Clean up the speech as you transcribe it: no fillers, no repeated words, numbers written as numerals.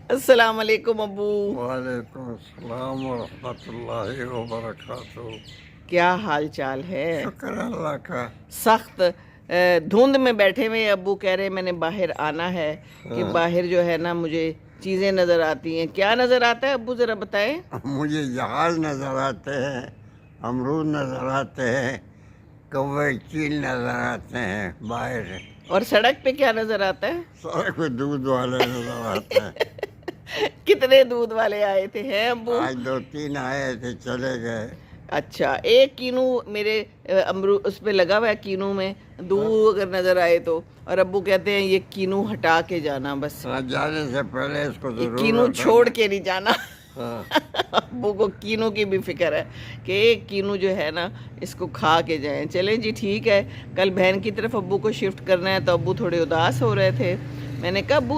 السلام علیکم ابو. وعلیکم السلام ورحمۃ اللہ وبرکاتہ. کیا حال چال ہے؟ شکر اللہ کا. سخت دھند میں بیٹھے ہوئے. ابو کہہ رہے میں نے باہر آنا ہے کہ باہر جو ہے نا مجھے چیزیں نظر آتی ہیں. کیا نظر آتا ہے ابو ذرا بتائیں. مجھے جہاز نظر آتے ہیں، امرود نظر آتے ہیں، کوے چیل نظر آتے ہیں باہر. اور سڑک پہ کیا نظر آتا ہے؟ سڑک پہ دودھ والے نظر آتے ہیں. کتنے دودھ والے آئے تھے ہیں ابو؟ آج 2-3 آئے تھے، چلے گئے. اچھا، ایک کینو میرے اس پہ لگا ہوا ہے، کینو میں دودھ اگر نظر آئے تو. اور ابو کہتے ہیں یہ کینو ہٹا کے جانا بس، جانے سے پہلے اس کو یہ ضرور کینو ہٹانا. چھوڑ کے نہیں جانا. ہاں. ابو کو کینو کی بھی فکر ہے کہ ایک کینو جو ہے نا اس کو کھا کے جائیں. چلیں جی ٹھیک ہے. کل بہن کی طرف ابو کو شفٹ کرنا ہے تو ابو تھوڑے اداس ہو رہے تھے. میں نے کہا ابو